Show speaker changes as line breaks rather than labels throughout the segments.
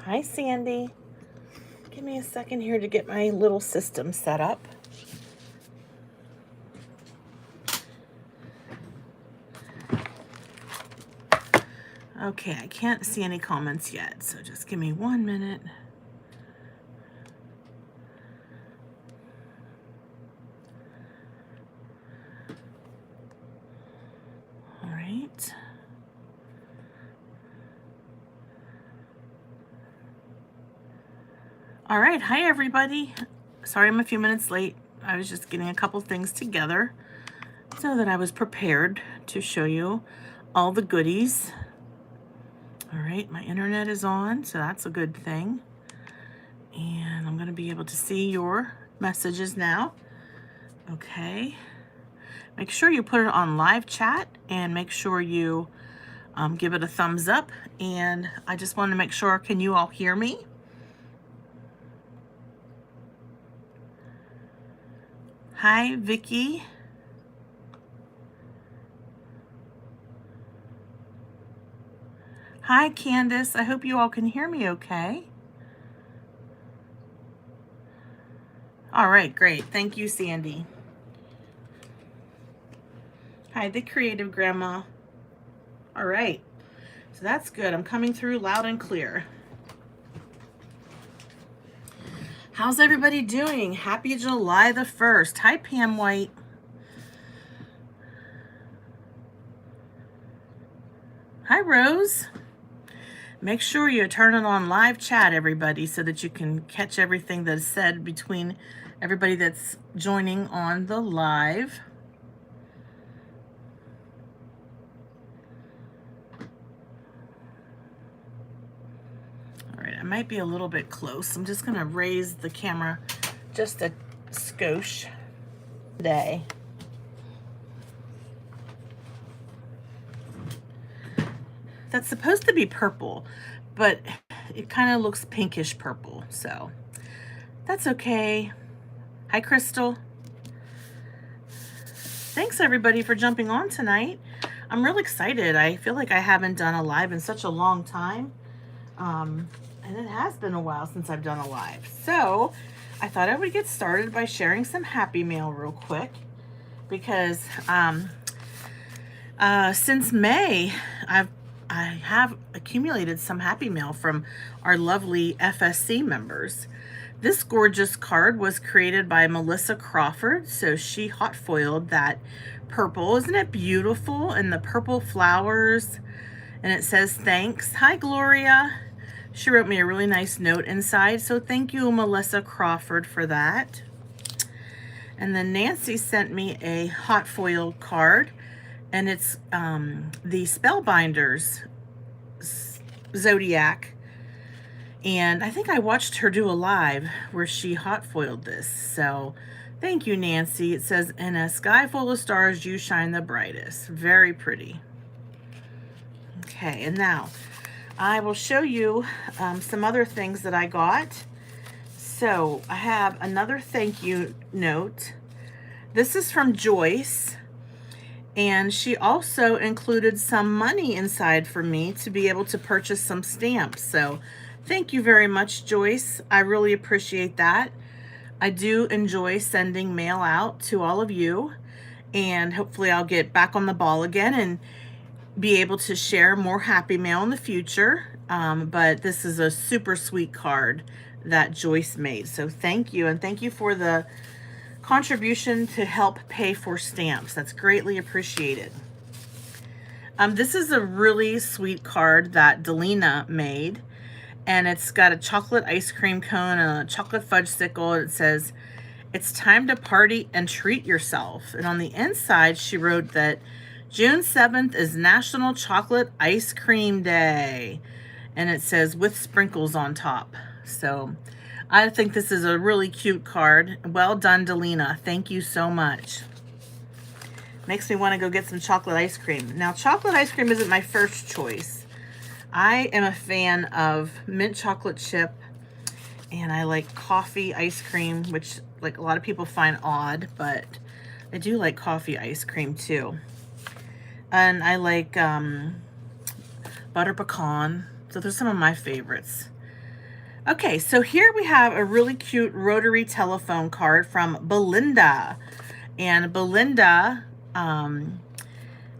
Hi, Sandy. Give me a second here to get my little system set up. Okay, I can't see any comments yet, so just give me 1 minute. All right. All right, hi everybody. Sorry I'm a few minutes late. I was just getting a couple things together so that I was prepared to show you all the goodies. All right, my internet is on, so that's a good thing. And I'm gonna be able to see your messages now. Okay. Make sure you put it on live chat and make sure you give it a thumbs up. And I just want to make sure, can you all hear me? Hi, Vicky. Hi, Candace. I hope you all can hear me okay. All right, great. Thank you, Sandy. Hi, the creative grandma. All right, so that's good. I'm coming through loud and clear. How's everybody doing? Happy July the 1st. Hi, Pam White. Hi, Rose. Make sure you turn it on live chat, everybody, so that you can catch everything that's said between everybody that's joining on the live. All right, I might be a little bit close. I'm just gonna raise the camera just a skosh today. That's supposed to be purple, but it kind of looks pinkish purple, so that's okay. Hi, Crystal. Thanks everybody for jumping on tonight. I'm really excited. I feel like I haven't done a live in such a long time. And it has been a while since I've done a live. So I thought I would get started by sharing some happy mail real quick because since May, I have accumulated some happy mail from our lovely FSC members. This gorgeous card was created by Melissa Crawford, so she hot foiled that purple. Isn't it beautiful? And the purple flowers, and it says thanks. Hi, Gloria. She wrote me a really nice note inside, so thank you, Melissa Crawford, for that. And then Nancy sent me a hot foil card, and it's the Spellbinders Zodiac. And I think I watched her do a live where she hot foiled this. So thank you, Nancy. It says, in a sky full of stars, you shine the brightest. Very pretty. Okay, and now I will show you some other things that I got. So I have another thank you note. This is from Joyce. And she also included some money inside for me to be able to purchase some stamps. So thank you very much, Joyce. I really appreciate that. I do enjoy sending mail out to all of you. And hopefully I'll get back on the ball again and be able to share more happy mail in the future. But this is a super sweet card that Joyce made. So thank you. And thank you for the contribution to help pay for stamps. That's greatly appreciated. This is a really sweet card that Delina made, and it's got a chocolate ice cream cone and a chocolate fudgesicle. It says, it's time to party and treat yourself. And on the inside, she wrote that June 7th is National Chocolate Ice Cream Day. And it says, with sprinkles on top. So I think this is a really cute card. Well done, Delina. Thank you so much. Makes me want to go get some chocolate ice cream. Now, chocolate ice cream isn't my first choice. I am a fan of mint chocolate chip, and I like coffee ice cream, which like a lot of people find odd, but I do like coffee ice cream too. And I like butter pecan. So those are some of my favorites. Okay, so here we have a really cute rotary telephone card from Belinda. And Belinda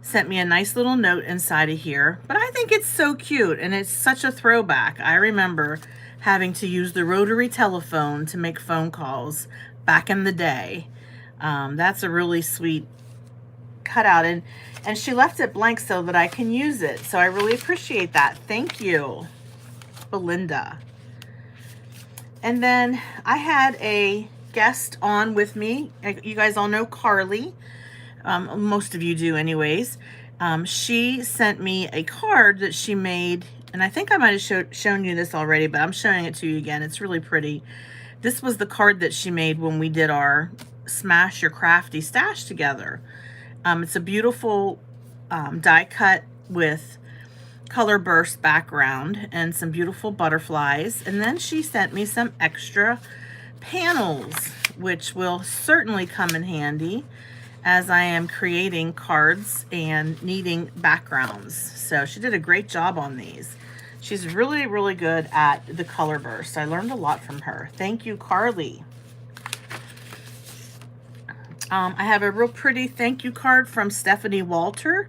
sent me a nice little note inside of here. But I think it's so cute, and it's such a throwback. I remember having to use the rotary telephone to make phone calls back in the day. That's a really sweet cutout, and she left it blank so that I can use it. So I really appreciate that. Thank you, Belinda. And then I had a guest on with me. You guys all know Carly. Most of you do anyways. She sent me a card that she made, and I think I might have shown you this already, but I'm showing it to you again. It's really pretty. This was the card that she made when we did our Smash Your Crafty Stash together. It's a beautiful die cut with color burst background and some beautiful butterflies. And then she sent me some extra panels, which will certainly come in handy as I am creating cards and needing backgrounds. So she did a great job on these. She's really, really good at the color burst. I learned a lot from her. Thank you, Carly. I have a real pretty thank you card from Stephanie Walter,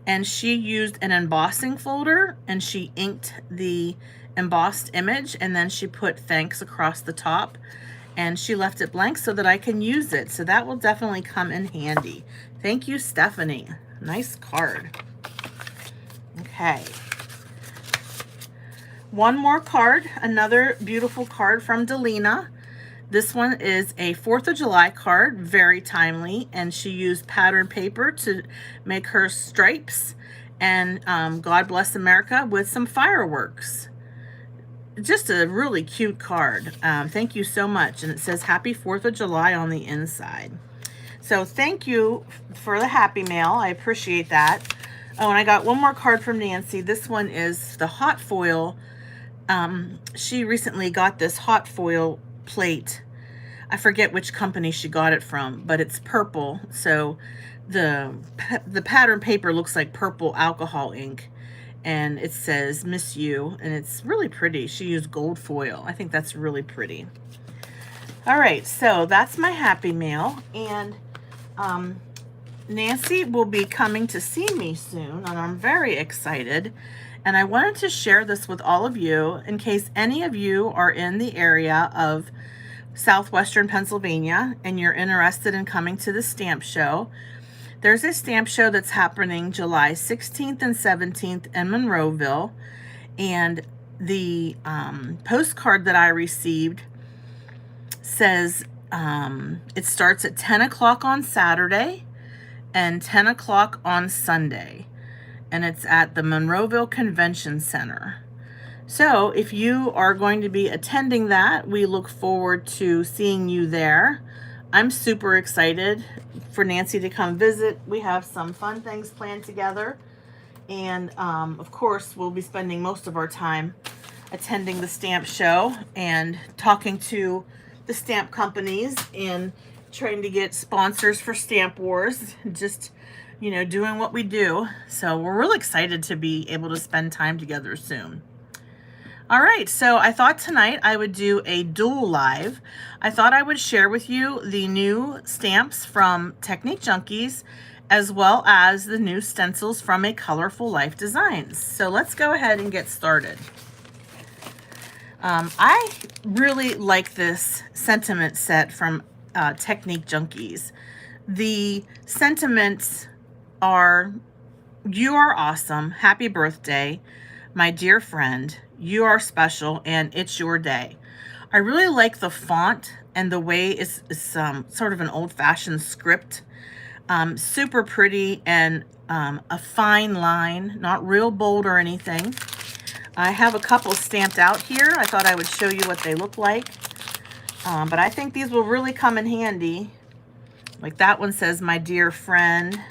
and she used an embossing folder and she inked the embossed image, and then she put thanks across the top, and she left it blank so that I can use it. So that will definitely come in handy. Thank you, Stephanie. Nice card. Okay. One more card, another beautiful card from Delina. This one is a 4th of July card, very timely, and she used pattern paper to make her stripes and God Bless America with some fireworks. Just a really cute card. Thank you so much. And it says Happy 4th of July on the inside. So thank you for the Happy Mail. I appreciate that. Oh, and I got one more card from Nancy. This one is the hot foil. She recently got this hot foil plate. I forget which company she got it from, but it's purple. So the pattern paper looks like purple alcohol ink, and it says Miss You, and it's really pretty. She used gold foil. I think that's really pretty. All right, so that's my Happy Mail, and Nancy will be coming to see me soon, and I'm very excited. And I wanted to share this with all of you in case any of you are in the area of southwestern Pennsylvania and you're interested in coming to the stamp show. There's a stamp show that's happening July 16th and 17th in Monroeville, and the postcard that I received says it starts at 10 o'clock on Saturday and 10 o'clock on Sunday, and it's at the Monroeville Convention Center. So if you are going to be attending that, we look forward to seeing you there. I'm super excited for Nancy to come visit. We have some fun things planned together. And of course, we'll be spending most of our time attending the stamp show and talking to the stamp companies and trying to get sponsors for Stamp Wars. Just, you know, doing what we do. So we're really excited to be able to spend time together soon. All right, so I thought tonight I would do a dual live. I thought I would share with you the new stamps from Technique Junkies, as well as the new stencils from A Colorful Life Designs. So let's go ahead and get started. I really like this sentiment set from Technique Junkies. The sentiments are, you are awesome, happy birthday, my dear friend, you are special, and it's your day. I really like the font and the way it's sort of an old-fashioned script. Super pretty and a fine line, not real bold or anything. I have a couple stamped out here. I thought I would show you what they look like. But I think these will really come in handy. Like that one says, my dear friend.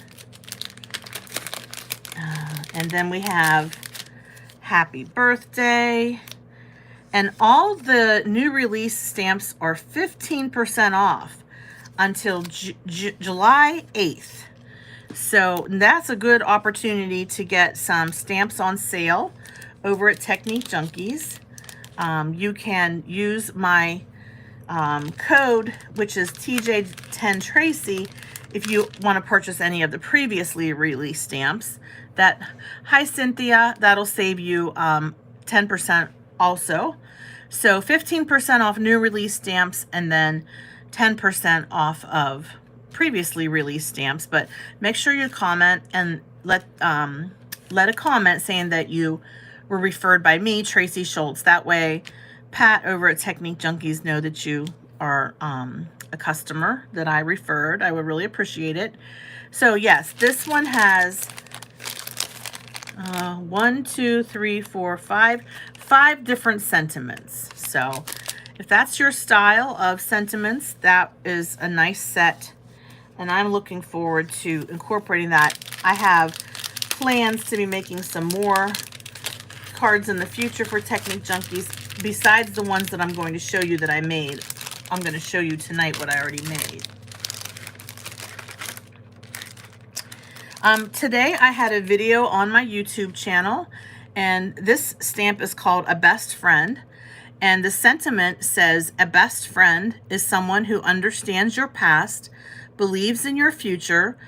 And then we have happy birthday. And all the new release stamps are 15% off until July 8th. So that's a good opportunity to get some stamps on sale over at Technique Junkies. You can use my code, which is TJ10 Tracy, if you want to purchase any of the previously released stamps. Hi Cynthia, that'll save you 10% also. So 15% off new release stamps, and then 10% off of previously released stamps. But make sure you comment and let a comment saying that you were referred by me, Tracy Schultz. That way Pat over at Technique Junkies know that you are a customer that I referred. I would really appreciate it. So yes, this one has 1, 2, 3, 4, 5 different sentiments. So if that's your style of sentiments, that is a nice set, and I'm looking forward to incorporating that. I have plans to be making some more cards in the future for Technique Junkies, besides the ones that I'm going to show you that I made. I'm going to show you tonight what I already made. Today I had a video on my YouTube channel, and this stamp is called A Best Friend, and the sentiment says, a best friend is someone who understands your past, believes in your future,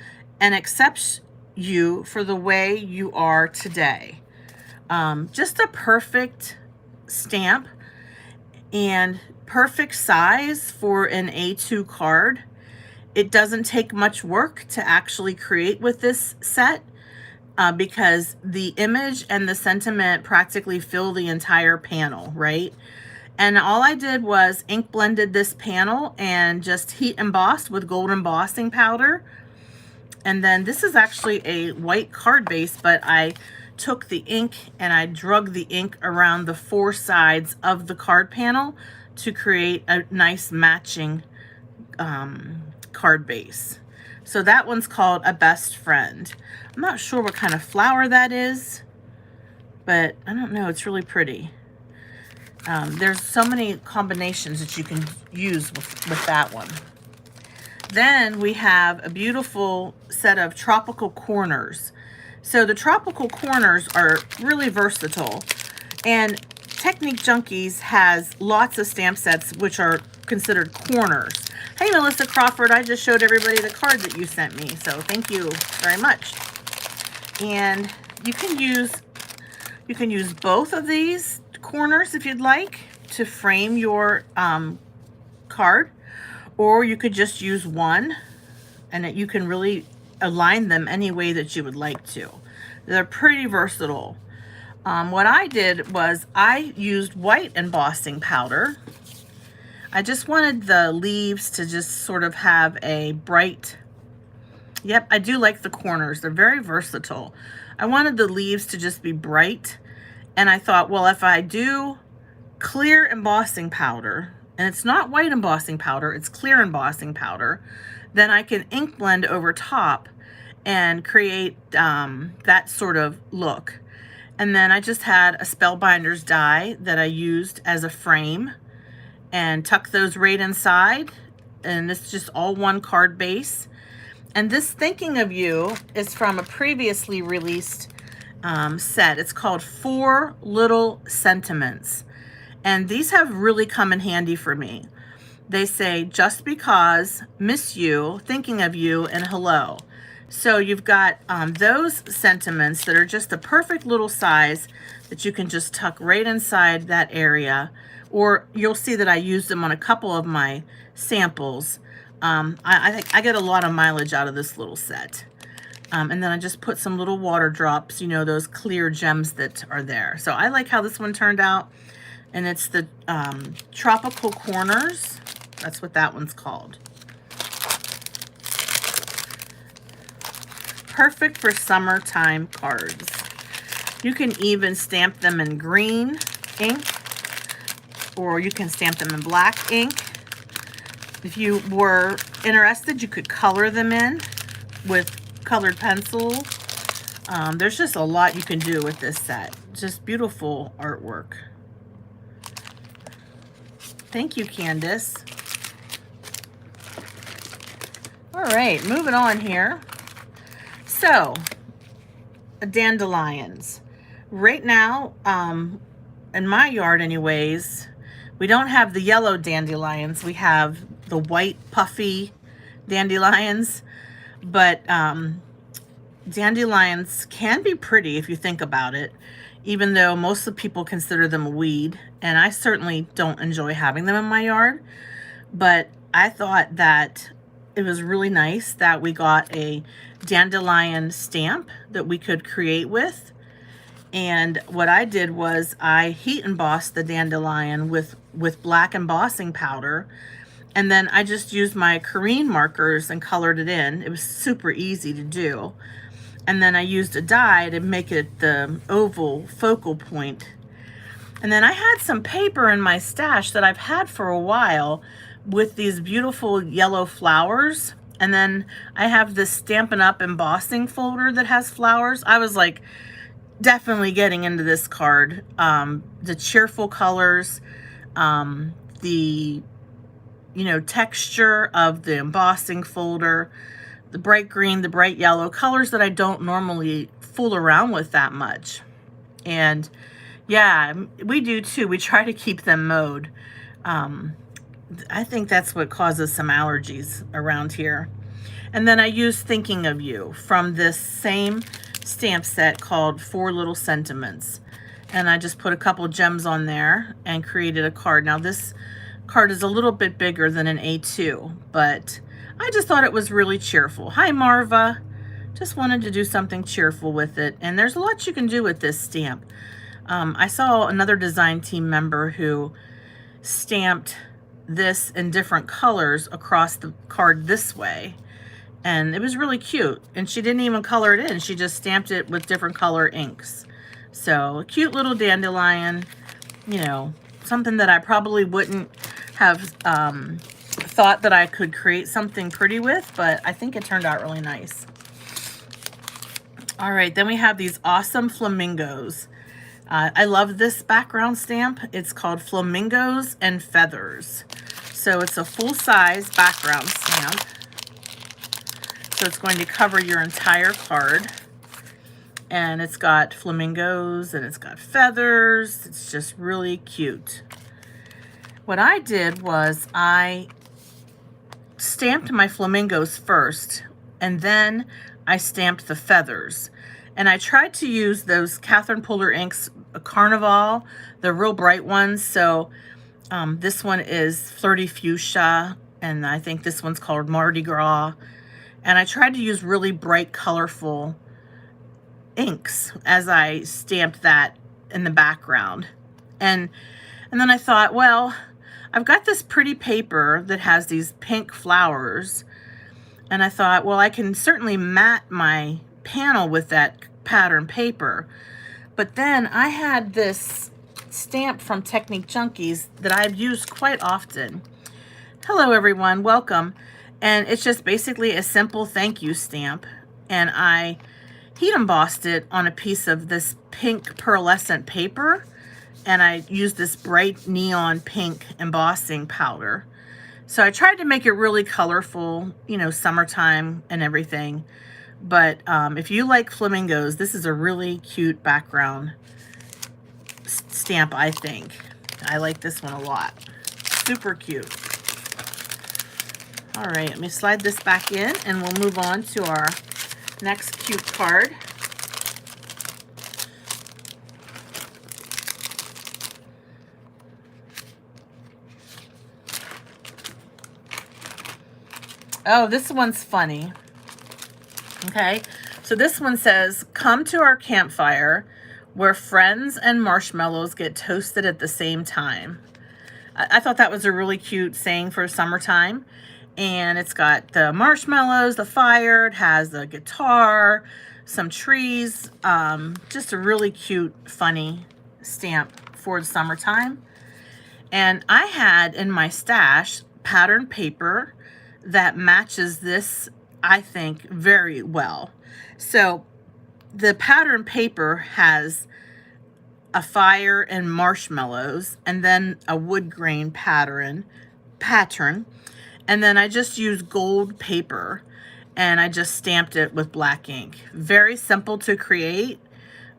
and accepts you for the way you are today. Just a perfect stamp and perfect size for an A2 card. It doesn't take much work to actually create with this set because the image and the sentiment practically fill the entire panel, right? And all I did was ink blended this panel and just heat embossed with gold embossing powder. And then this is actually a white card base, but I took the ink and I drug the ink around the 4 sides of the card panel to create a nice matching card base. So that one's called A Best Friend. I'm not sure what kind of flower that is, but I don't know. It's really pretty. There's so many combinations that you can use with that one. Then we have a beautiful set of tropical corners. So the tropical corners are really versatile, and Technique Junkies has lots of stamp sets which are considered corners. Hey Melissa Crawford, I just showed everybody the card that you sent me, so thank you very much. And you can use both of these corners if you'd like to frame your card, or you could just use one, and you can really align them any way that you would like to. They're pretty versatile. What I did was I used white embossing powder. I just wanted the leaves to just sort of have a bright, yep, I do like the corners. They're very versatile. I wanted the leaves to just be bright, and I thought, well, if I do clear embossing powder, and it's not white embossing powder, it's clear embossing powder, then I can ink blend over top and create that sort of look. And then I just had a Spellbinders die that I used as a frame and tuck those right inside, and it's just all one card base. And this Thinking of You is from a previously released set. It's called 4 Little Sentiments, and these have really come in handy for me. They say, just because, miss you, thinking of you, and hello. So you've got those sentiments that are just a perfect little size that you can just tuck right inside that area. Or you'll see that I used them on a couple of my samples. I think I get a lot of mileage out of this little set. And then I just put some little water drops, you know, those clear gems that are there. So I like how this one turned out. And it's the Tropical Corners. That's what that one's called. Perfect for summertime cards. You can even stamp them in green ink, or you can stamp them in black ink. If you were interested, you could color them in with colored pencil. There's just a lot you can do with this set. Just beautiful artwork. Thank you, Candace. All right, moving on here. So, dandelions. Right now, in my yard anyways, we don't have the yellow dandelions. We have the white puffy dandelions, but dandelions can be pretty if you think about it, even though most of the people consider them a weed, and I certainly don't enjoy having them in my yard. But I thought that it was really nice that we got a dandelion stamp that we could create with. And what I did was I heat embossed the dandelion with black embossing powder, and then I just used my Korean markers and colored it in. It was super easy to do. And then I used a die to make it the oval focal point. And then I had some paper in my stash that I've had for a while with these beautiful yellow flowers. And then I have this Stampin' Up! Embossing folder that has flowers. I was like definitely getting into this card. The cheerful colors, the texture of the embossing folder, the bright green, the bright yellow, colors that I don't normally fool around with that much. And yeah, we do too. We try to keep them mowed. I think that's what causes some allergies around here. And then I use Thinking of You from this same stamp set called Four Little Sentiments. And I just put a couple gems on there and created a card. Now this card is a little bit bigger than an A2, but I just thought it was really cheerful. Hi, Marva. Just wanted to do something cheerful with it. And there's a lot you can do with this stamp. I saw another design team member who stamped this in different colors across the card this way. And it was really cute. And she didn't even color it in. She just stamped it with different color inks. So a cute little dandelion, something that I probably wouldn't have thought that I could create something pretty with, but I think it turned out really nice. All right, then we have these awesome flamingos. I love this background stamp. It's called Flamingos and Feathers. So it's a full-size background stamp. So it's going to cover your entire card. And it's got flamingos and it's got feathers. It's just really cute. What I did was I stamped my flamingos first, and then I stamped the feathers. And I tried to use those Catherine Puller inks, Carnival, the real bright ones. So this one is Flirty Fuchsia, and I think this one's called Mardi Gras. And I tried to use really bright, colorful inks as I stamped that in the background. And then I thought, well, I've got this pretty paper that has these pink flowers. And I thought, well, I can certainly mat my panel with that pattern paper. But then I had this stamp from Technique Junkies that I've used quite often. Hello, everyone. Welcome. And it's just basically a simple thank you stamp. And I heat embossed it on a piece of this pink pearlescent paper. And I used this bright neon pink embossing powder. So I tried to make it really colorful, summertime and everything. But if you like flamingos, this is a really cute background stamp, I think. I like this one a lot. Super cute. All right, let me slide this back in and we'll move on to our next cute card. Oh, this one's funny. Okay, so this one says, come to our campfire where friends and marshmallows get toasted at the same time. I thought that was a really cute saying for summertime. And it's got the marshmallows, the fire, it has the guitar, some trees, just a really cute, funny stamp for the summertime. And I had in my stash pattern paper that matches this, I think, very well. So the pattern paper has a fire and marshmallows, and then a wood grain pattern. And then I just used gold paper and I just stamped it with black ink. Very simple to create,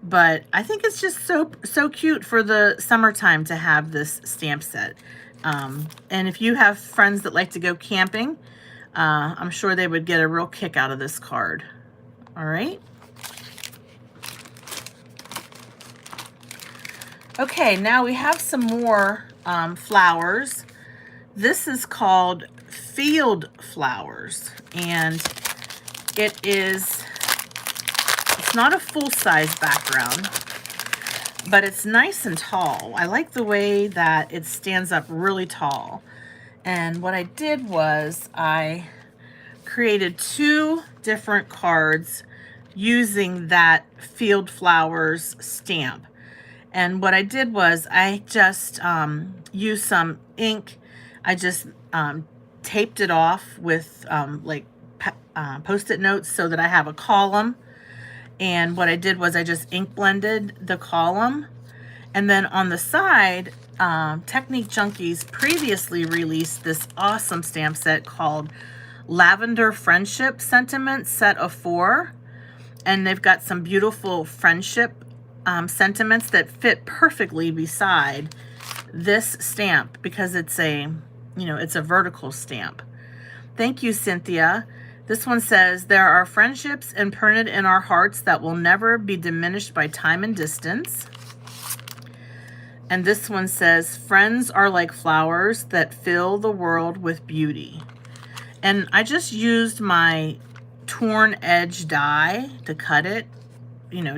But I think it's just so cute for the summertime to have this stamp set. And if you have friends that like to go camping, I'm sure they would get a real kick out of this card. All right. Okay, now we have some more flowers. This is called Field Flowers, and it's not a full-size background, but it's nice and tall. I like the way that it stands up really tall. And what I did was I created 2 different cards using that Field Flowers stamp. And what I did was I just used some ink. I just taped it off with like Post-it notes so that I have a column. And what I did was I just ink blended the column. And then on the side, Technique Junkies previously released this awesome stamp set called Lavender Friendship Sentiment Set of 4. And they've got some beautiful friendship sentiments that fit perfectly beside this stamp because it's a, it's a vertical stamp. Thank you, Cynthia. This one says, there are friendships imprinted in our hearts that will never be diminished by time and distance. And this one says, friends are like flowers that fill the world with beauty. And I just used my torn edge die to cut it,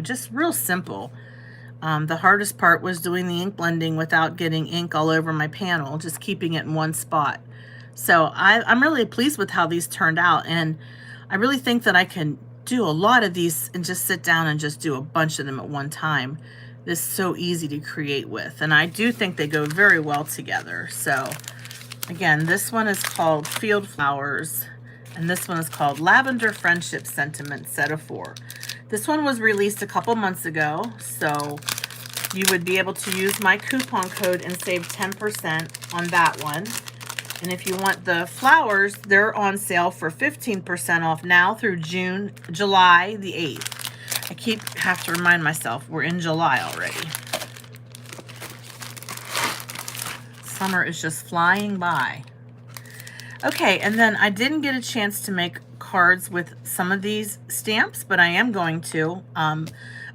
just real simple. The hardest part was doing the ink blending without getting ink all over my panel, just keeping it in one spot. So I'm really pleased with how these turned out, and I really think that I can do a lot of these and just sit down and just do a bunch of them at one time. This is so easy to create with, and I do think they go very well together. So again, this one is called Field Flowers, and this one is called Lavender Friendship Sentiment Set of 4. This one was released a couple months ago, so you would be able to use my coupon code and save 10% on that one. And if you want the flowers, they're on sale for 15% off now through July the 8th. I have to remind myself we're in July already. Summer is just flying by. Okay, and then I didn't get a chance to make cards with some of these stamps, but I am going to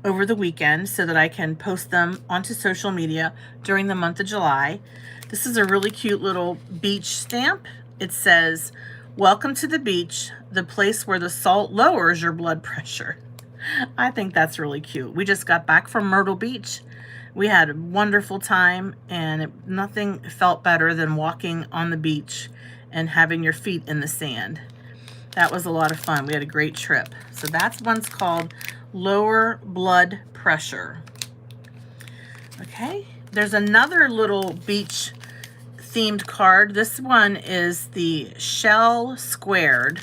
over the weekend so that I can post them onto social media during the month of July. This is a really cute little beach stamp. It says, welcome to the beach, the place where the salt lowers your blood pressure. I think that's really cute. We just got back from Myrtle Beach. We had a wonderful time, and nothing felt better than walking on the beach and having your feet in the sand. That was a lot of fun. We had a great trip. So that's one's called Lower Blood Pressure. Okay, there's another little beach themed card. This one is the Shell Squared,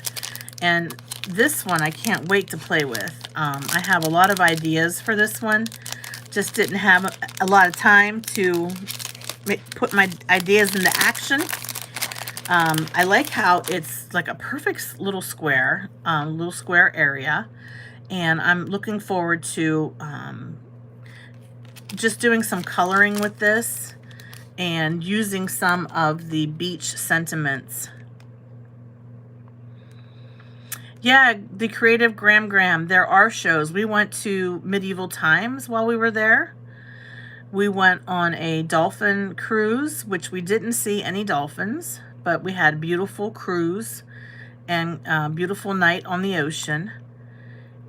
and this one I can't wait to play with. I have a lot of ideas for this one. Just didn't have a lot of time to put my ideas into action. I like how it's like a perfect little square area, and I'm looking forward to just doing some coloring with this and using some of the beach sentiments. Yeah, the Creative Graham, there are shows. We went to Medieval Times while we were there. We went on a dolphin cruise, which we didn't see any dolphins, but we had a beautiful cruise and a beautiful night on the ocean.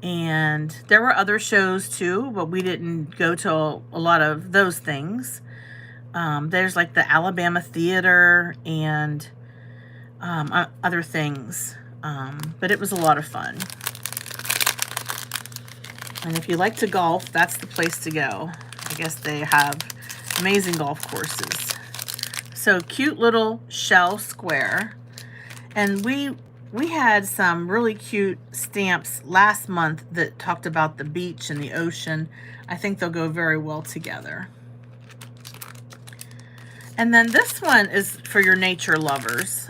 And there were other shows too, but we didn't go to a lot of those things. There's like the Alabama Theater and other things. But it was a lot of fun. And if you like to golf, that's the place to go. I guess they have amazing golf courses. So cute little shell square. And we had some really cute stamps last month that talked about the beach and the ocean. I think they'll go very well together. And then this one is for your nature lovers.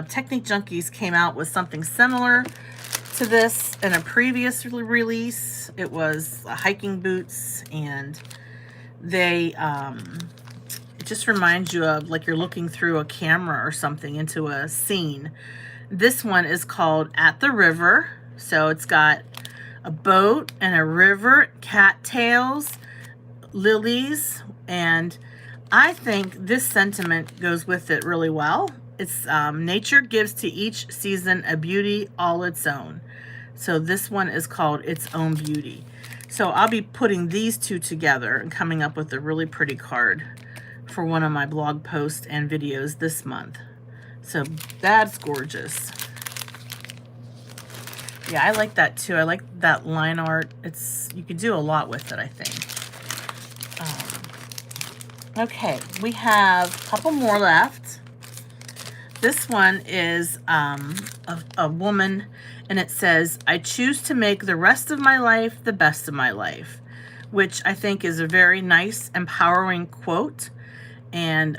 Technique Junkies came out with something similar to this in a previous release. It was hiking boots, and they it just reminds you of like you're looking through a camera or something into a scene. This one is called At the River. So it's got a boat and a river, cattails, lilies, and I think this sentiment goes with it really well. It's nature gives to each season a beauty all its own. So this one is called Its Own Beauty. So I'll be putting these two together and coming up with a really pretty card for one of my blog posts and videos this month. So that's gorgeous. Yeah, I like that too. I like that line art. You could do a lot with it, I think. Okay, we have a couple more left. This one is a woman, and it says, I choose to make the rest of my life the best of my life, which I think is a very nice, empowering quote, and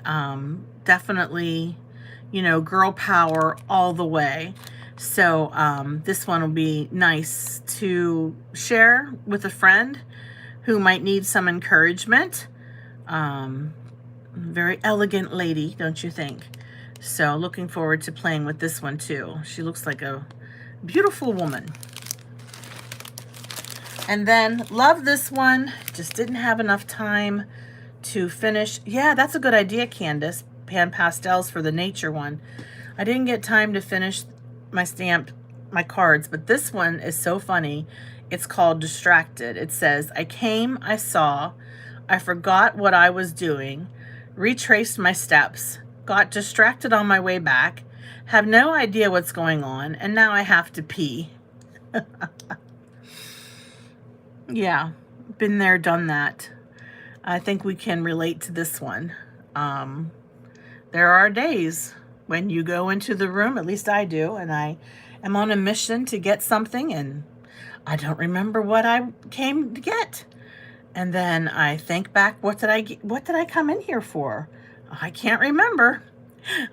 definitely, you know, girl power all the way. So this one will be nice to share with a friend who might need some encouragement. Very elegant lady, don't you think? So looking forward to playing with this one too. She looks like a beautiful woman. And then love this one. Just didn't have enough time to finish. Yeah, that's a good idea, Candace. Pan pastels for the nature one. I didn't get time to finish my cards, but this one is so funny. It's called Distracted. It says, I came, I saw, I forgot what I was doing, retraced my steps, got distracted on my way back, have no idea what's going on, and now I have to pee. Yeah, been there, done that. I think we can relate to this one. There are days when you go into the room, at least I do, and I am on a mission to get something, and I don't remember what I came to get. And then I think back, what did I come in here for? I can't remember.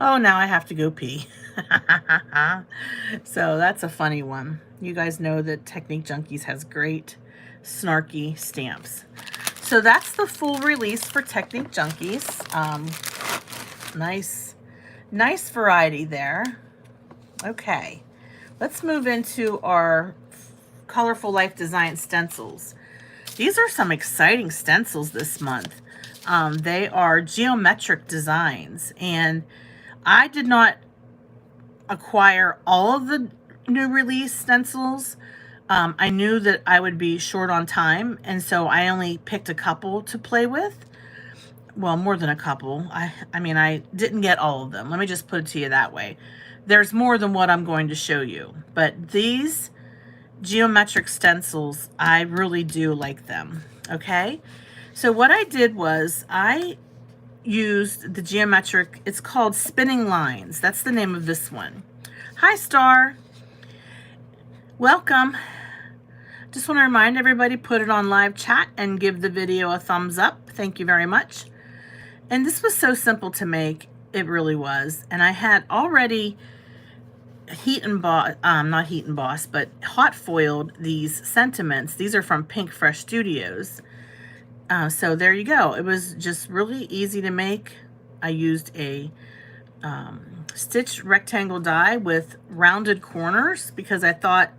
Oh, now I have to go pee. So that's a funny one. You guys know that Technique Junkies has great snarky stamps. So that's the full release for Technique Junkies. Nice variety there. Okay, let's move into our Colorful Life Design stencils. These are some exciting stencils this month. They are geometric designs, and I did not acquire all of the new release stencils. I knew that I would be short on time, and so I only picked a couple to play with. Well, more than a couple. I mean, I didn't get all of them. Let me just put it to you that way. There's more than what I'm going to show you, but these geometric stencils, I really do like them. Okay, so what I did was I used the geometric, it's called Spinning Lines. That's the name of this one. Hi, Star. Welcome. Just want to remind everybody, put it on live chat and give the video a thumbs up. Thank you very much. And this was so simple to make. It really was. And I had already not heat and boss, but hot foiled these sentiments. These are from Pink Fresh Studios. So there you go. It was just really easy to make. I used a stitched rectangle die with rounded corners because I thought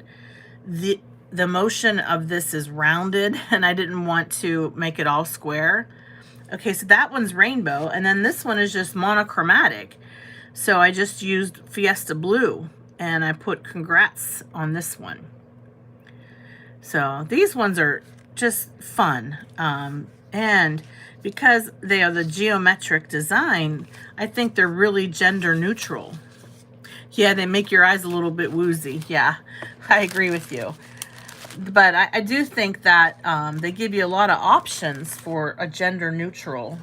the motion of this is rounded and I didn't want to make it all square. Okay, so that one's rainbow, and then this one is just monochromatic. So I just used Fiesta Blue, and I put congrats on this one. So these ones are just fun. And because they are the geometric design, I think they're really gender neutral. Yeah, they make your eyes a little bit woozy. Yeah, I agree with you. But I do think that they give you a lot of options for a gender neutral.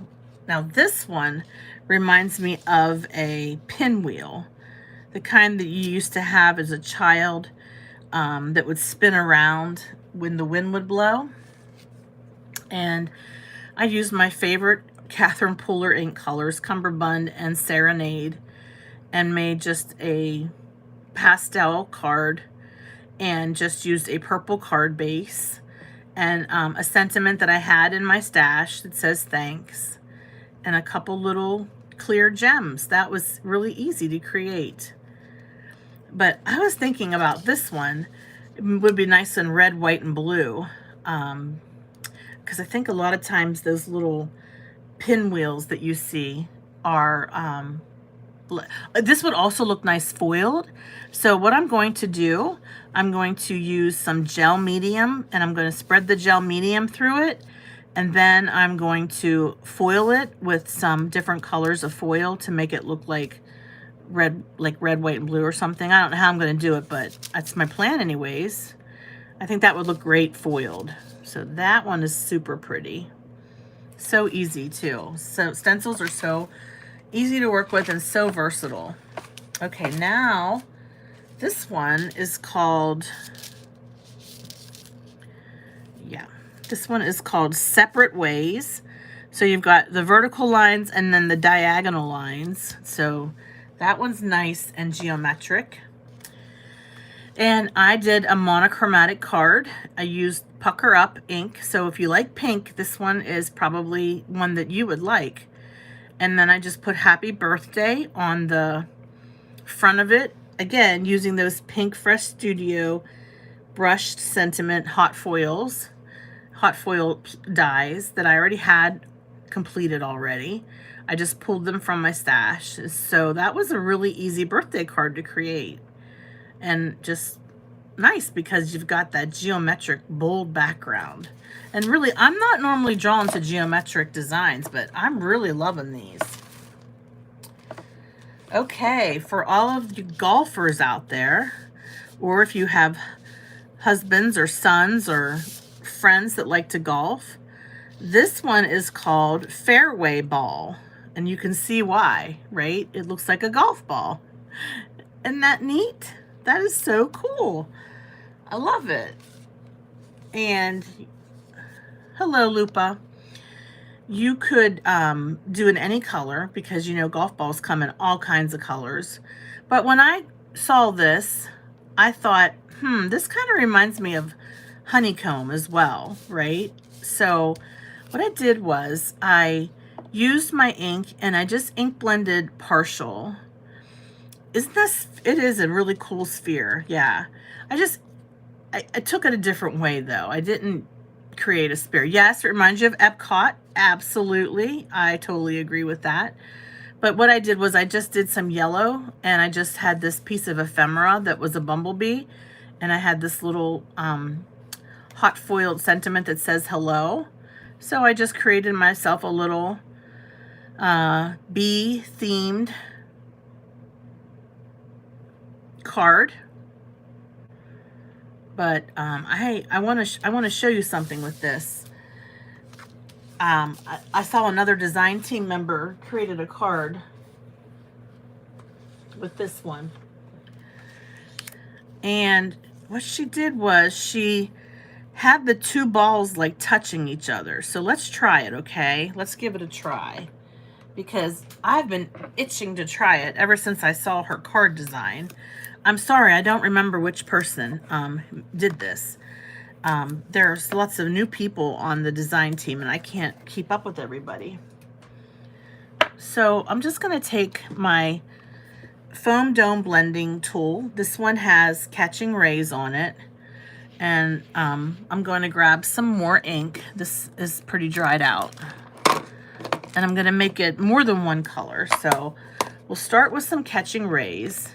Now this one reminds me of a pinwheel, the kind that you used to have as a child, that would spin around when the wind would blow. And I used my favorite Catherine Pooler ink colors, Cumberbund and Serenade, and made just a pastel card. and just used a purple card base and a sentiment that I had in my stash that says thanks, and a couple little clear gems. That was really easy to create. But I was thinking about this one. It would be nice in red, white, and blue. Because I think a lot of times those little pinwheels that you see are, this would also look nice foiled. So what I'm going to do, I'm going to use some gel medium, and I'm going to spread the gel medium through it. And then I'm going to foil it with some different colors of foil to make it look like red, white, and blue or something. I don't know how I'm going to do it, but that's my plan anyways. I think that would look great foiled. So that one is super pretty. So easy too. So stencils are so easy to work with and so versatile. Okay, now this one is called, this one is called Separate Ways. So you've got the vertical lines and then the diagonal lines. So that one's nice and geometric. And I did a monochromatic card. I used Pucker Up ink. So if you like pink, this one is probably one that you would like. And then I just put Happy Birthday on the front of it. Again, using those pink Fresh Studio brushed sentiment hot foil dies that I already had completed already. I just pulled them from my stash. So that was a really easy birthday card to create. And just nice because you've got that geometric bold background. And really, I'm not normally drawn to geometric designs, but I'm really loving these. Okay, for all of you golfers out there, or if you have husbands or sons or friends that like to golf, this one is called Fairway Ball. And you can see why, right? It looks like a golf ball. Isn't that neat? That is so cool. I love it. And hello, Lupa. You could do in any color because, you know, golf balls come in all kinds of colors. But when I saw this, I thought, this kind of reminds me of honeycomb as well, right? So what I did was I used my ink and I just ink blended partial. Isn't this, it is a really cool sphere. Yeah. I took it a different way though. I didn't create a sphere. Yes, it reminds you of Epcot. Absolutely. I totally agree with that. But what I did was I just did some yellow and I just had this piece of ephemera that was a bumblebee. And I had this little hot foiled sentiment that says hello. So I just created myself a little bee themed card. But I want to show you something with this. I saw another design team member created a card with this one. And what she did was she had the two balls like touching each other. So let's try it, okay? Let's give it a try. Because I've been itching to try it ever since I saw her card design. I'm sorry, I don't remember which person did this. There's lots of new people on the design team and I can't keep up with everybody. So I'm just going to take my foam dome blending tool. This one has catching rays on it. And I'm going to grab some more ink. This is pretty dried out. And I'm going to make it more than one color. So we'll start with some catching rays.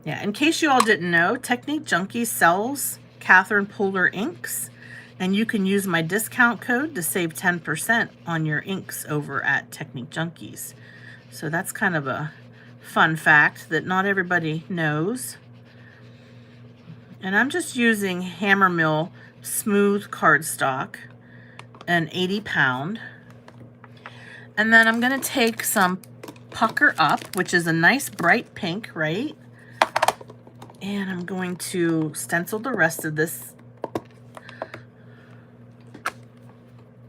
Yeah, in case you all didn't know, Technique Junkies sells Catherine Polar inks. And you can use my discount code to save 10% on your inks over at Technique Junkies. So that's kind of a fun fact that not everybody knows. And I'm just using Hammermill smooth cardstock, an 80 pound. And then I'm going to take some Pucker Up, which is a nice bright pink, right? And I'm going to stencil the rest of this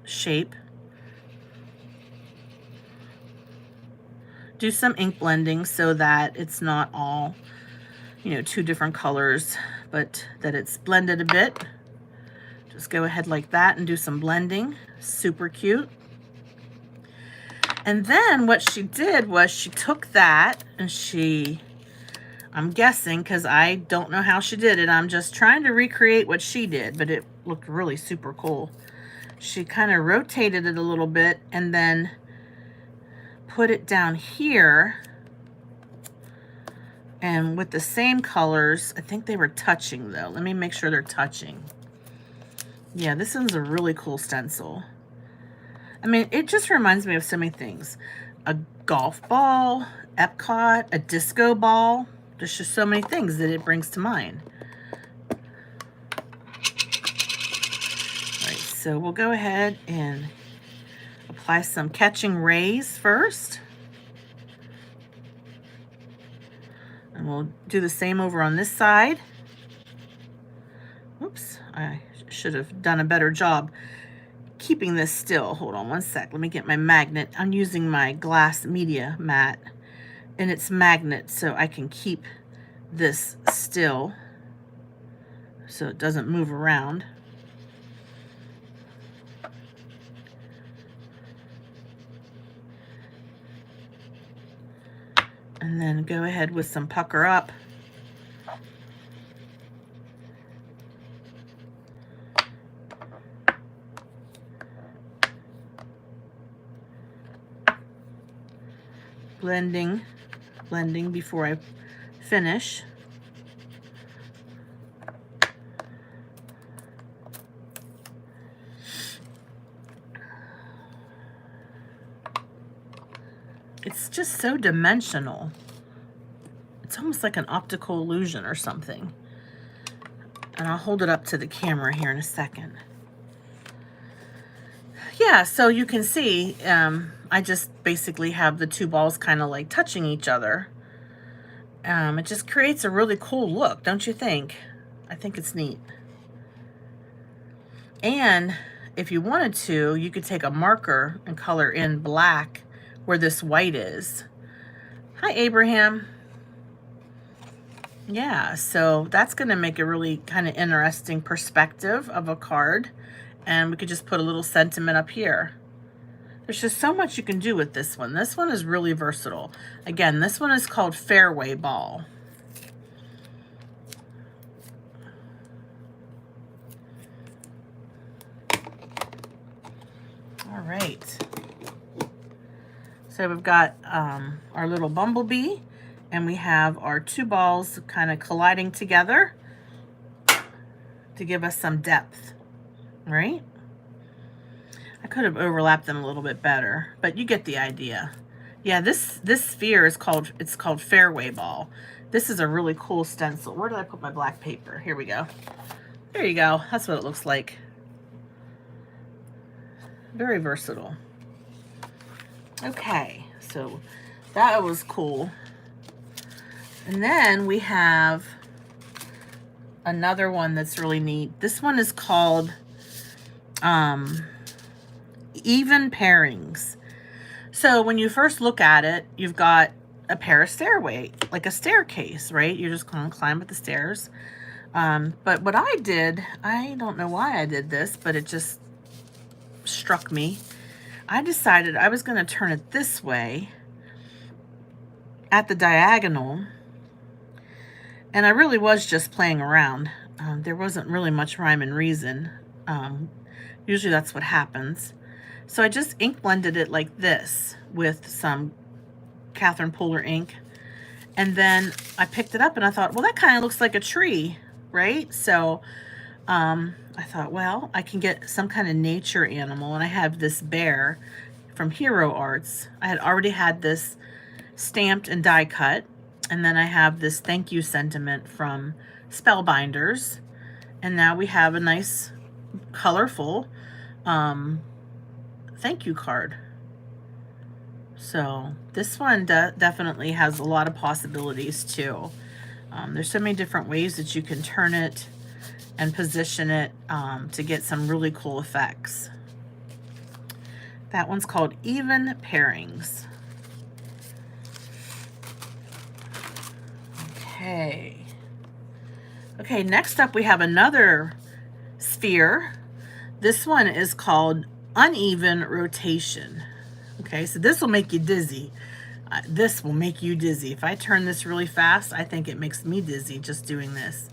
shape. Do some ink blending so that it's not all, you know, two different colors but that it's blended a bit. Just go ahead like that and do some blending. Super cute. And then what she did was she took that and I'm guessing, because I don't know how she did it, I'm just trying to recreate what she did, but it looked really super cool. She kind of rotated it a little bit and then put it down here, and with the same colors. I think they were touching though. Let me make sure they're touching. Yeah, this one's a really cool stencil. I mean, it just reminds me of so many things. A golf ball, Epcot, a disco ball. There's just so many things that it brings to mind. All right, so we'll go ahead and apply some catching rays first. And we'll do the same over on this side. Oops, I should have done a better job keeping this still. Hold on one sec. Let me get my magnet. I'm using my glass media mat, and it's magnet, so I can keep this still so it doesn't move around. And then go ahead with some pucker up. Blending before I finish. It's just so dimensional. It's almost like an optical illusion or something. And I'll hold it up to the camera here in a second. Yeah, so you can see, I just basically have the two balls kind of like touching each other. It just creates a really cool look, don't you think? I think it's neat. And if you wanted to, you could take a marker and color in black where this white is. Hi, Abraham. Yeah, so that's going to make a really kind of interesting perspective of a card. And we could just put a little sentiment up here. There's just so much you can do with this one. This one is really versatile. Again, this one is called Fairway Ball. All right. So we've got our little bumblebee, and we have our two balls kind of colliding together to give us some depth, right? I could have overlapped them a little bit better, but you get the idea. Yeah, this sphere is called Fairway Ball. This is a really cool stencil. Where did I put my black paper? Here we go. There you go. That's what it looks like. Very versatile. Okay, so that was cool. And then we have another one that's really neat. This one is called Even Pairings. So when you first look at it, you've got a pair of stairway, like a staircase, right? You're just going to climb up the stairs. But what I did, I don't know why I did this, but it just struck me. I decided I was going to turn it this way at the diagonal. And I really was just playing around. There wasn't really much rhyme and reason. Usually that's what happens. So I just ink blended it like this with some Catherine Pooler ink. And then I picked it up and I thought, well, that kind of looks like a tree, right? So I thought, well, I can get some kind of nature animal. And I have this bear from Hero Arts. I had already had this stamped and die cut. And then I have this thank you sentiment from Spellbinders. And now we have a nice, colorful thank you card. So this one definitely has a lot of possibilities too. There's so many different ways that you can turn it and position it to get some really cool effects. That one's called Even Pairings. Okay. Okay, next up we have another sphere. This one is called uneven rotation. Okay, so this will make you dizzy. This will make you dizzy. If I turn this really fast, I think it makes me dizzy just doing this.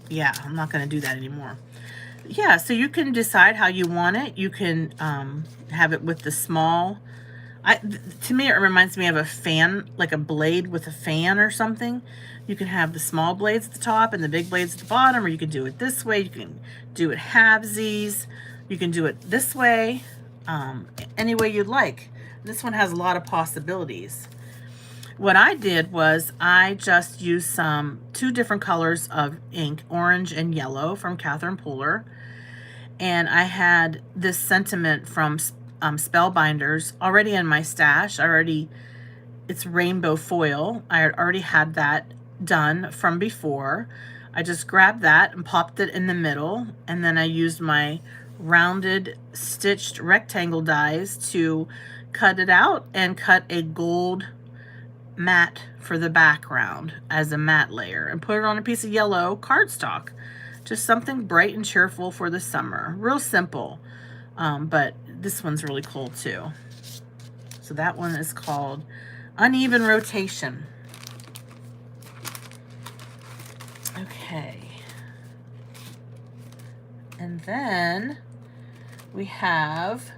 Yeah, I'm not going to do that anymore. Yeah, so you can decide how you want it. You can have it with the small. To me, it reminds me of a fan, like a blade with a fan or something. You can have the small blades at the top and the big blades at the bottom, or you can do it this way. You can do it halvesies. You can do it this way, any way you'd like. This one has a lot of possibilities. What I did was I just used two different colors of ink, orange and yellow from Catherine Pooler. And I had this sentiment from Spellbinders already in my stash. It's rainbow foil. I already had that done from before. I just grabbed that and popped it in the middle, and then I used my rounded stitched rectangle dies to cut it out and cut a gold matte for the background as a matte layer and put it on a piece of yellow cardstock. Just something bright and cheerful for the summer. Real simple, but this one's really cool too. So that one is called Uneven Rotation. Okay. And then we have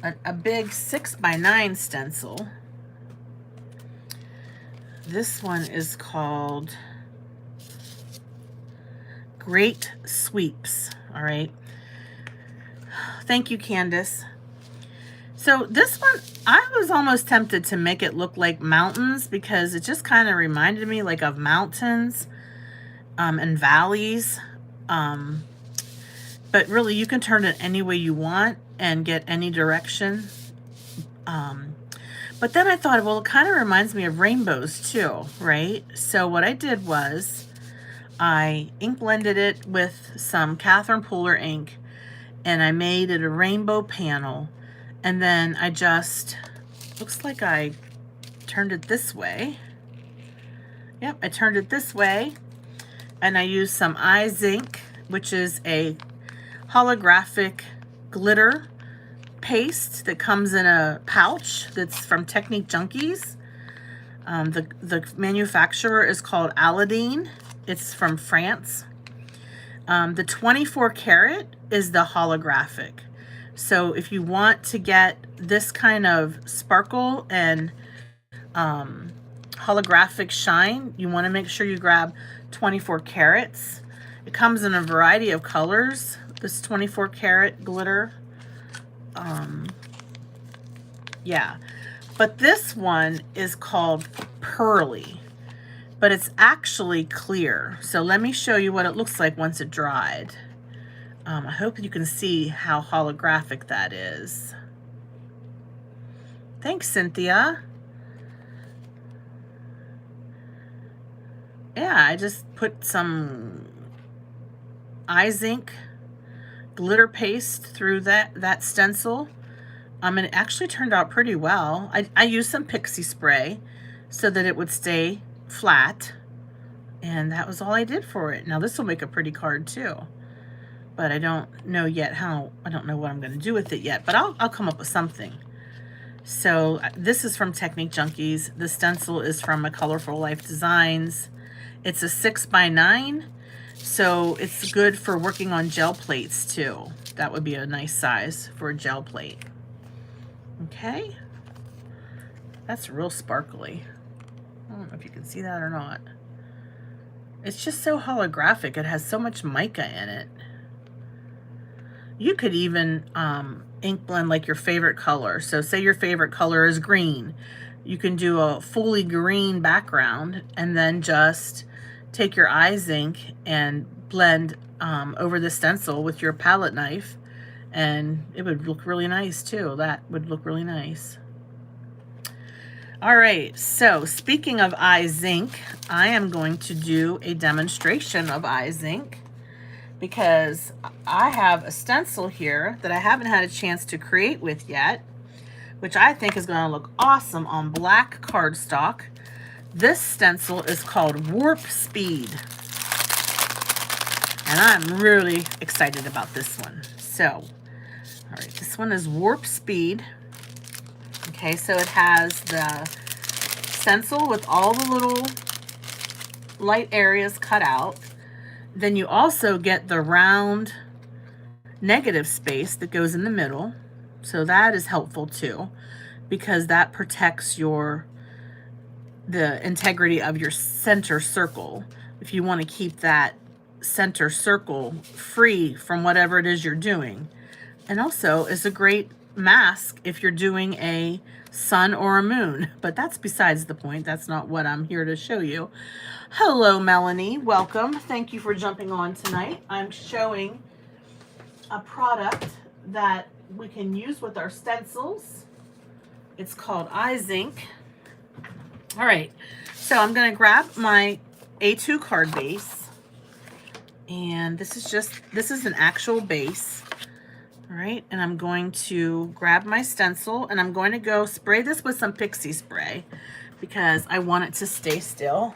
a big 6x9 stencil. This one is called Great Sweeps. All right. Thank you, Candace. So this one, I was almost tempted to make it look like mountains because it just kind of reminded me like of mountains and valleys. But really, you can turn it any way you want and get any direction. But then I thought, well, it kind of reminds me of rainbows too, right? So what I did was I ink blended it with some Catherine Pooler ink, and I made it a rainbow panel. And then I just, looks like I turned it this way. Yep, I turned it this way. And I used some Eyes ink, which is a holographic glitter paste that comes in a pouch that's from Technique Junkies. The manufacturer is called Aladdin. It's from France. The 24 karat is the holographic. So if you want to get this kind of sparkle and holographic shine, you want to make sure you grab 24 carats. It comes in a variety of colors, this 24 karat glitter. Yeah, but this one is called Pearly, but it's actually clear. So let me show you what it looks like once it dried. I hope you can see how holographic that is. Thanks, Cynthia. Yeah, I just put some Eyes ink glitter paste through that stencil. And it actually turned out pretty well. I used some pixie spray so that it would stay flat. And that was all I did for it. Now this will make a pretty card too. But I don't know yet I don't know what I'm going to do with it yet. But I'll come up with something. So this is from Technique Junkies. The stencil is from A Colorful Life Designs. It's a 6x9. So it's good for working on gel plates too. That would be a nice size for a gel plate. Okay. That's real sparkly. I don't know if you can see that or not. It's just so holographic. It has so much mica in it. You could even ink blend like your favorite color. So say your favorite color is green. You can do a fully green background and then just take your Eyes ink and blend over the stencil with your palette knife, and it would look really nice too. That would look really nice. All right, so speaking of Eyes ink, I am going to do a demonstration of Eyes ink because I have a stencil here that I haven't had a chance to create with yet, which I think is going to look awesome on black cardstock. This stencil is called Warp Speed. And I'm really excited about this one. So, all right, this one is Warp Speed. Okay, so it has the stencil with all the little light areas cut out. Then you also get the round negative space that goes in the middle. So that is helpful too, because that protects the integrity of your center circle. If you want to keep that center circle free from whatever it is you're doing. And also is a great mask if you're doing a sun or a moon, but that's besides the point. That's not what I'm here to show you. Hello, Melanie. Welcome. Thank you for jumping on tonight. I'm showing a product that we can use with our stencils. It's called iZink. All right, so I'm going to grab my A2 card base, and this is an actual base. All right, and I'm going to grab my stencil, and I'm going to go spray this with some pixie spray because I want it to stay still.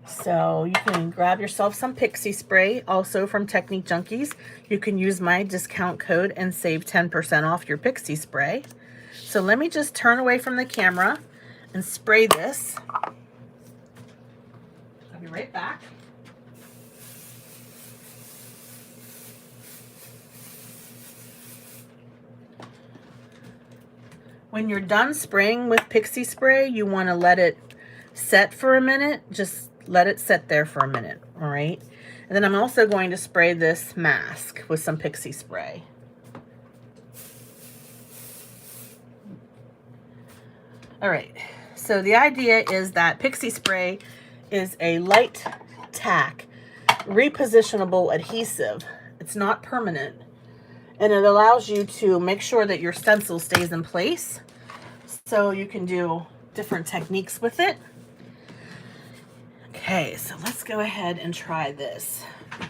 So you can grab yourself some pixie spray, also from Technique Junkies. You can use my discount code and save 10% off your pixie spray. So let me just turn away from the camera and spray this. I'll be right back. When you're done spraying with pixie spray, you want to let it set for a minute. Just let it sit there for a minute, all right? And then I'm also going to spray this mask with some pixie spray. All right, so the idea is that pixie spray is a light tack, repositionable adhesive. It's not permanent, and it allows you to make sure that your stencil stays in place, so you can do different techniques with it. Okay, so let's go ahead and try this. All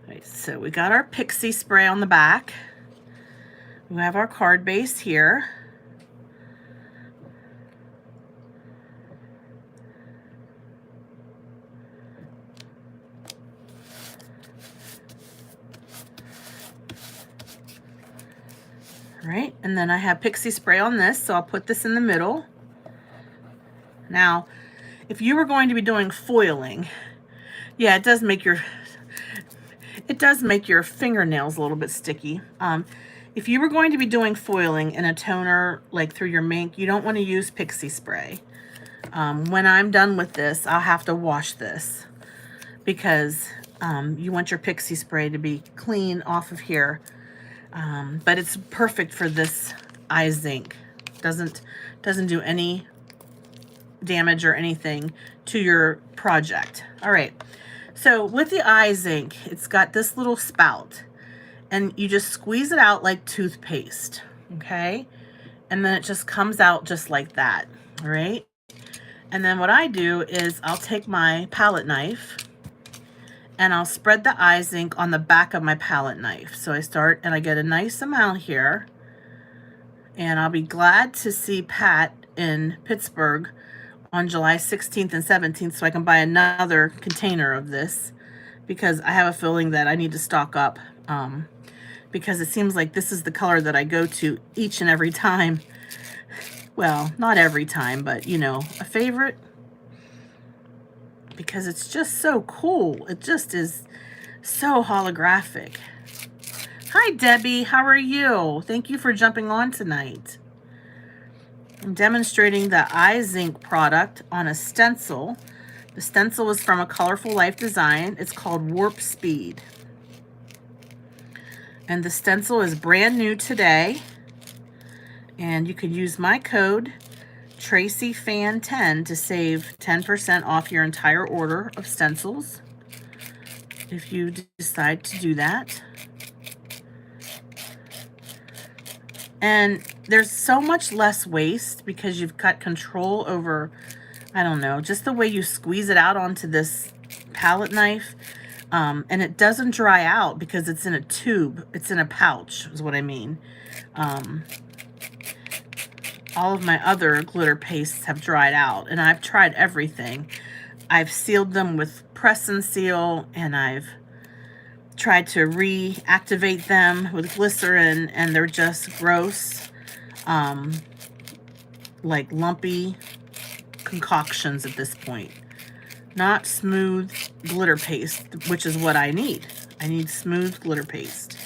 right, so we got our pixie spray on the back. We have our card base here. All right, and then I have pixie spray on this, so I'll put this in the middle. Now, if you were going to be doing foiling, yeah, it does make your fingernails a little bit sticky. If you were going to be doing foiling in a toner, like through your mink, you don't want to use pixie spray. When I'm done with this, I'll have to wash this because you want your pixie spray to be clean off of here. But it's perfect for this iZink. Doesn't do any damage or anything to your project. All right, so with the iZink, it's got this little spout, and you just squeeze it out like toothpaste, okay? And then it just comes out just like that, all right? And then what I do is I'll take my palette knife and I'll spread the iZink on the back of my palette knife. So I start and I get a nice amount here, and I'll be glad to see Pat in Pittsburgh on July 16th and 17th so I can buy another container of this, because I have a feeling that I need to stock up, because it seems like this is the color that I go to each and every time. Well, not every time, but you know, a favorite, because it's just so cool. It just is so holographic. Hi, Debbie. How are you? Thank you for jumping on tonight. I'm demonstrating the iZink product on a stencil. The stencil is from a Colorful Life design. It's called Warp Speed. And the stencil is brand new today. And you could use my code TracyFan10 to save 10% off your entire order of stencils, if you decide to do that. And there's so much less waste because you've got control over, I don't know, just the way you squeeze it out onto this palette knife. And it doesn't dry out because it's in a tube. It's in a pouch is what I mean. all of my other glitter pastes have dried out, and I've tried everything. I've sealed them with press and seal, and I've tried to reactivate them with glycerin, and they're just gross, like lumpy concoctions at this point. Not smooth glitter paste, which is what I need. I need smooth glitter paste.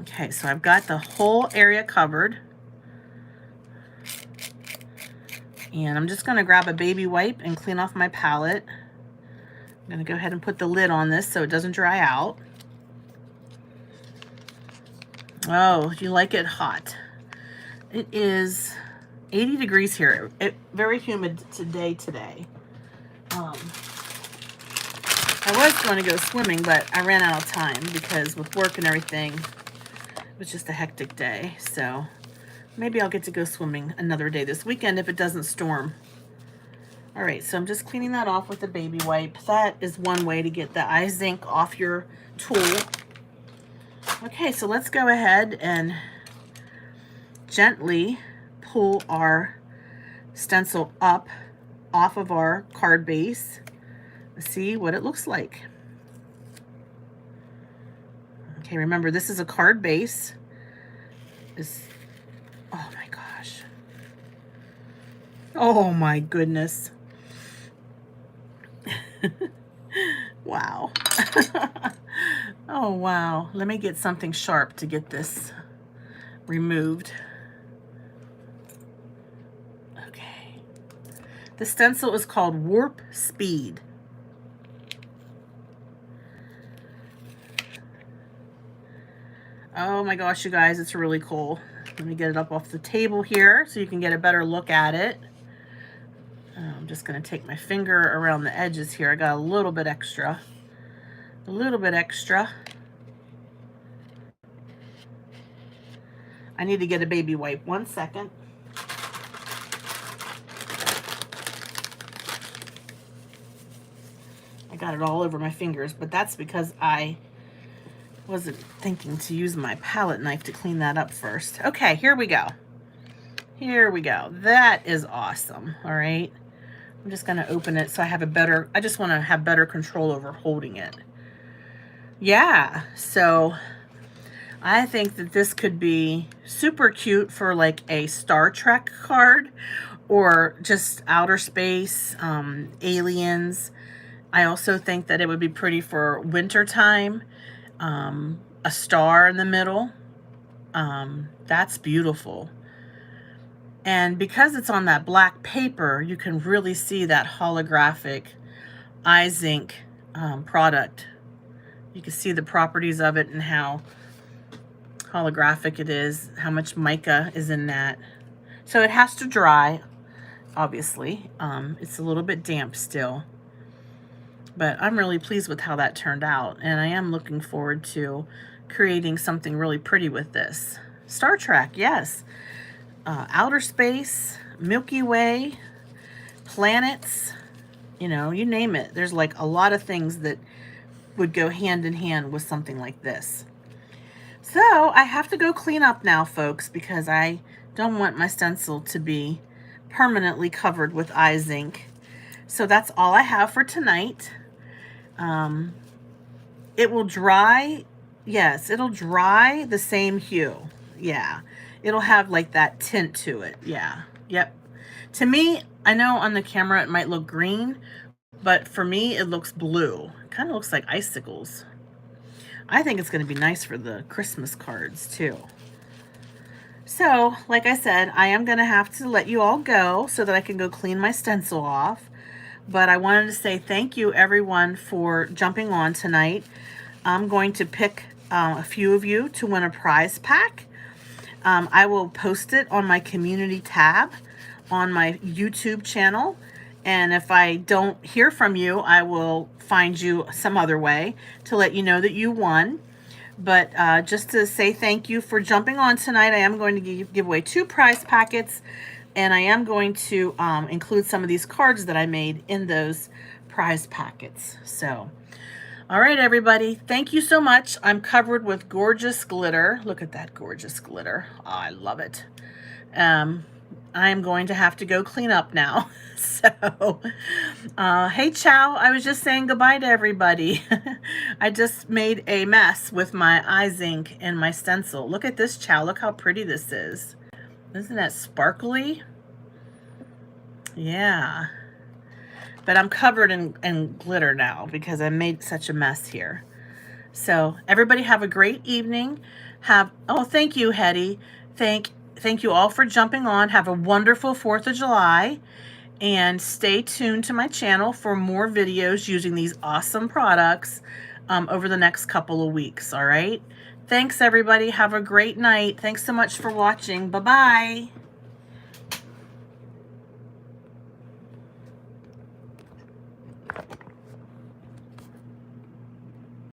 Okay, so I've got the whole area covered. And I'm just going to grab a baby wipe and clean off my palette. I'm going to go ahead and put the lid on this so it doesn't dry out. Oh, you like it hot. It is 80 degrees here. Very humid today. I was going to go swimming, but I ran out of time because with work and everything, it was just a hectic day. So maybe I'll get to go swimming another day this weekend if it doesn't storm. All right, so I'm just cleaning that off with a baby wipe. That is one way to get the eye zinc off your tool. Okay, so let's go ahead and gently pull our stencil up off of our card base. See what it looks like. Okay, remember this is a card base. Oh my gosh. Oh my goodness. Wow. Oh wow. Let me get something sharp to get this removed. Okay. The stencil is called Warp Speed. Oh my gosh, you guys, it's really cool. Let me get it up off the table here so you can get a better look at it. I'm just going to take my finger around the edges here. I got a little bit extra. A little bit extra. I need to get a baby wipe. 1 second. I got it all over my fingers, but that's because I wasn't thinking to use my palette knife to clean that up first. Okay, here we go. Here we go. That is awesome. All right. I'm just going to open it so I have I just want to have better control over holding it. Yeah, so I think that this could be super cute for like a Star Trek card or just outer space, aliens. I also think that it would be pretty for wintertime. A star in the middle. That's beautiful. And because it's on that black paper, you can really see that holographic eye zinc product. You can see the properties of it and how holographic it is, how much mica is in that. So it has to dry, obviously. It's a little bit damp still. But I'm really pleased with how that turned out. And I am looking forward to creating something really pretty with this. Star Trek, yes. Outer space, Milky Way, planets, you know, you name it. There's like a lot of things that would go hand in hand with something like this. So I have to go clean up now, folks, because I don't want my stencil to be permanently covered with eye zinc. So that's all I have for tonight. It will dry. Yes, it'll dry the same hue. Yeah. It'll have like that tint to it. Yeah. Yep. To me, I know on the camera it might look green, but for me it looks blue. It kind of looks like icicles. I think it's going to be nice for the Christmas cards too. So, like I said, I am going to have to let you all go so that I can go clean my stencil off. But I wanted to say thank you everyone for jumping on tonight. I'm going to pick a few of you to win a prize pack. I will post it on my community tab on my YouTube channel. And if I don't hear from you, I will find you some other way to let you know that you won. But just to say thank you for jumping on tonight, I am going to give away 2 prize packets. And I am going to include some of these cards that I made in those prize packets. So All right, everybody. Thank you so much. I'm covered with gorgeous glitter. Look at that gorgeous glitter. Oh, I love it. I'm going to have to go clean up now. So, hey, Chow, I was just saying goodbye to everybody. I just made a mess with my eyes ink and my stencil. Look at this, Chow. Look how pretty this is. Isn't that sparkly? Yeah. But I'm covered in glitter now because I made such a mess here. So everybody have a great evening. Oh, thank you, Hetty. Thank you all for jumping on. Have a wonderful 4th of July. And stay tuned to my channel for more videos using these awesome products over the next couple of weeks, all right? Thanks, everybody. Have a great night. Thanks so much for watching. Bye-bye.